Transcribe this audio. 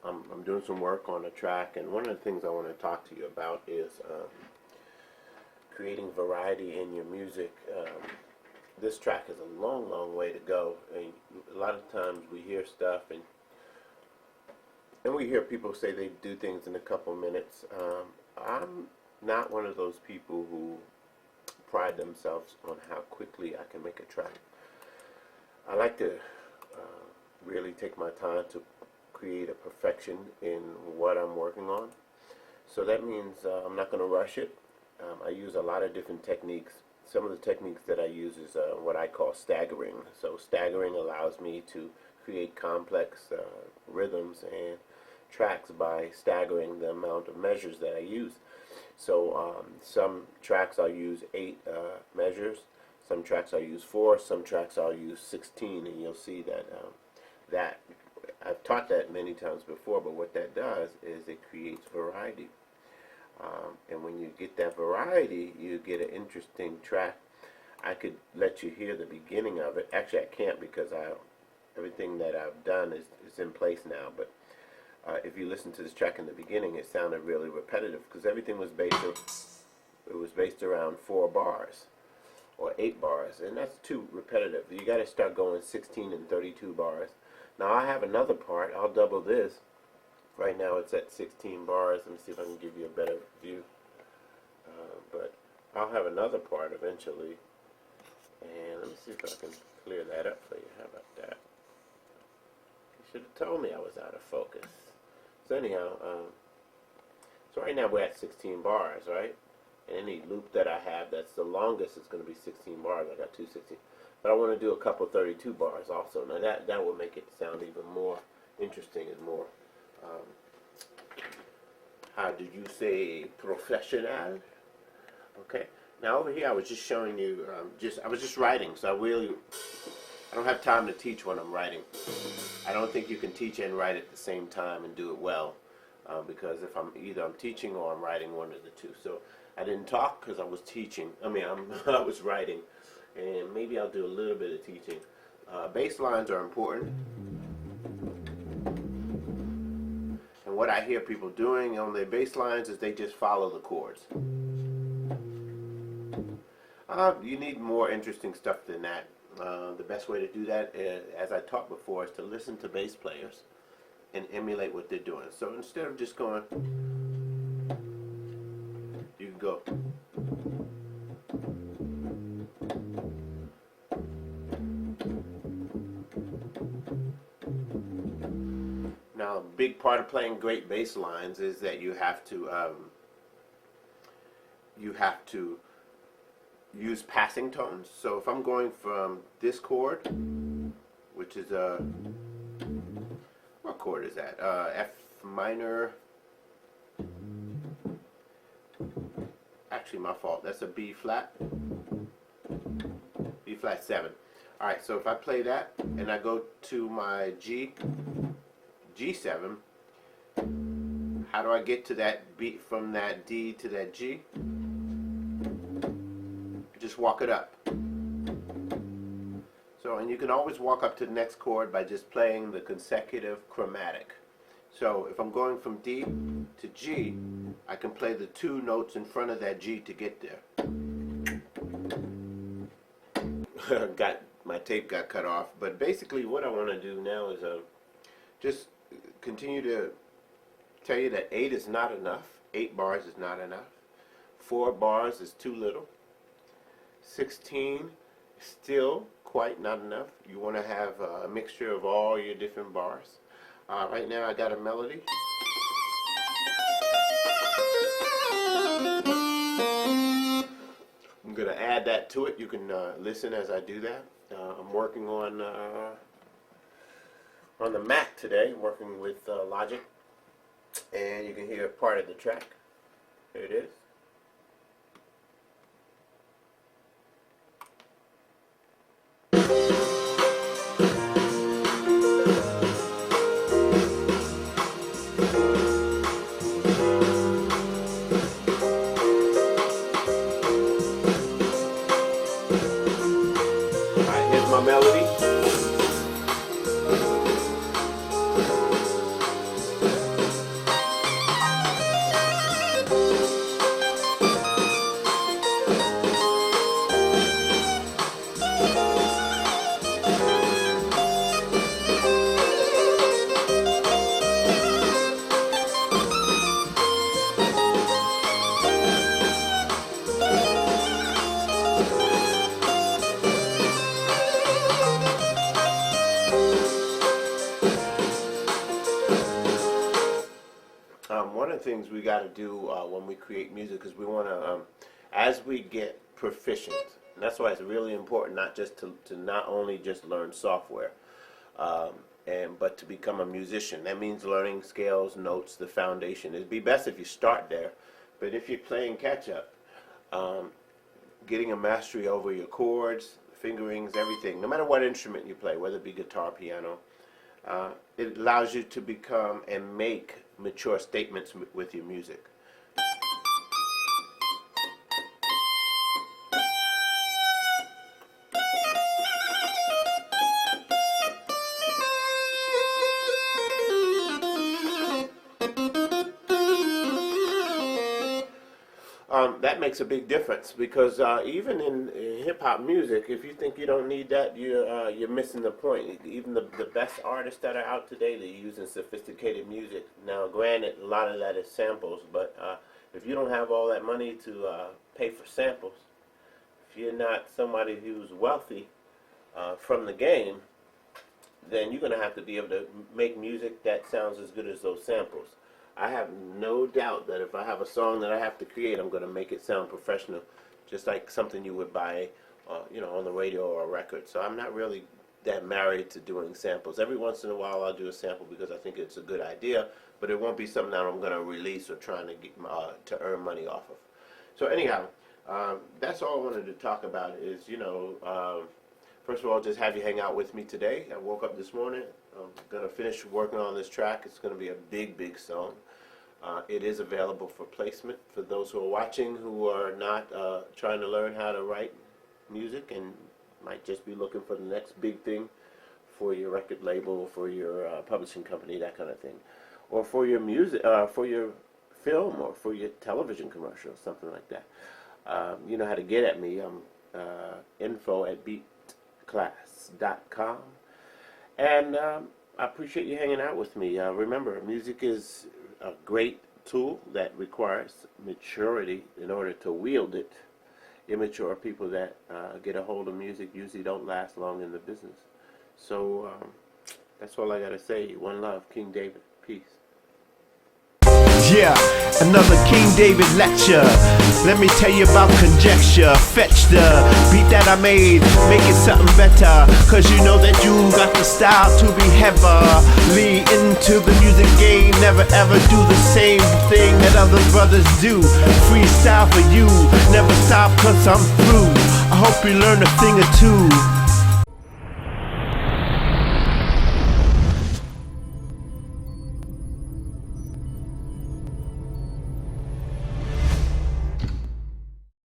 I'm doing some work on a track, and one of the things I want to talk to you about is creating variety in your music. This track is a long, long way to go, and a lot of times we hear stuff, and we hear people say they do things in a couple minutes. I'm not one of those people who pride themselves on how quickly I can make a track. I like to really take my time to create a perfection in what I'm working on. So that means I'm not going to rush it. I use a lot of different techniques. Some of the techniques that I use is what I call staggering. So staggering allows me to create complex rhythms and tracks by staggering the amount of measures that I use. So some tracks I'll use 8 measures, some tracks I'll use 4, some tracks I'll use 16, and you'll see that that I've taught that many times before, but what that does is it creates variety. And when you get that variety, you get an interesting track. I could let you hear the beginning of it. Actually, I can't because everything that I've done is in place now, but if you listen to this track in the beginning, it sounded really repetitive because everything was based around 4 bars or 8 bars, and that's too repetitive. You got to start going 16 and 32 bars. Now I have another part. I'll double this. Right now it's at 16 bars. Let me see if I can give you a better view. But I'll have another part eventually, and let me see if I can clear that up for you. How about that? You should have told me I was out of focus. So anyhow, so right now we're at 16 bars, right? And any loop that I have that's the longest is going to be 16 bars. I got 2 16. But I want to do a couple 32 bars also. Now that will make it sound even more interesting and more, how did you say, professional? Okay. Now over here I was just showing you, I was just writing, so I don't have time to teach when I'm writing. I don't think you can teach and write at the same time and do it well, because if I'm teaching or I'm writing, one of the two. So I didn't talk because I was teaching. I was writing, and maybe I'll do a little bit of teaching. Bass lines are important, and what I hear people doing on their bass lines is they just follow the chords. You need more interesting stuff than that. The best way to do that, as I taught before, is to listen to bass players and emulate what they're doing. So instead of just going, you can go. Now, a big part of playing great bass lines is that you have to use passing tones. So if I'm going from this chord, which is what chord is that? F minor. Actually, my fault. That's a B flat. B flat 7. All right. So if I play that and I go to my G7, how do I get to that beat from that D to that G? Just walk it up. So, and you can always walk up to the next chord by just playing the consecutive chromatic. So if I'm going from D to G, I can play the 2 notes in front of that G to get there. My tape got cut off, but basically what I want to do now is just continue to tell you that 8 is not enough. 8 bars is not enough. 4 bars is too little. 16 still quite not enough. You want to have a mixture of all your different bars. Right now I got a melody. I'm going to add that to it. You can listen as I do that. I'm working on the Mac today, working with Logic, and you can hear part of the track. Here it is. My melody. things we got to do when we create music is we want to, as we get proficient, and that's why it's really important not just to not only just learn software, but to become a musician. That means learning scales, notes, the foundation. It'd be best if you start there, but if you're playing catch up, getting a mastery over your chords, fingerings, everything, no matter what instrument you play, whether it be guitar, piano, it allows you to become and make mature statements with your music. That makes a big difference because even in hip-hop music, if you think you don't need that, you're missing the point. Even the best artists that are out today, they're using sophisticated music. Now, granted, a lot of that is samples, but if you don't have all that money to pay for samples, if you're not somebody who's wealthy from the game, then you're going to have to be able to make music that sounds as good as those samples. I have no doubt that if I have a song that I have to create, I'm going to make it sound professional, just like something you would buy, on the radio or a record. So I'm not really that married to doing samples. Every once in a while, I'll do a sample because I think it's a good idea, but it won't be something that I'm going to release or trying to get to earn money off of. So anyhow, that's all I wanted to talk about. Is first of all, just have you hang out with me today. I woke up this morning. I'm going to finish working on this track. It's going to be a big, big song. It is available for placement for those who are watching who are not trying to learn how to write music and might just be looking for the next big thing for your record label, for your publishing company, that kind of thing. Or for your music, for your film, or for your television commercial, something like that. You know how to get at me. I'm info@beatclass.com. And I appreciate you hanging out with me. Remember, music is a great tool that requires maturity in order to wield it. Immature people that get a hold of music usually don't last long in the business. So that's all I got to say. One love, King David. Peace. Yeah, another King David lecture. Let me tell you about conjecture. Fetch the beat that I made, make it something better. Cause you know that you got the style to be heavily into the music game. Never ever do the same thing that other brothers do. Freestyle for you, never stop cause I'm through. I hope you learn a thing or two.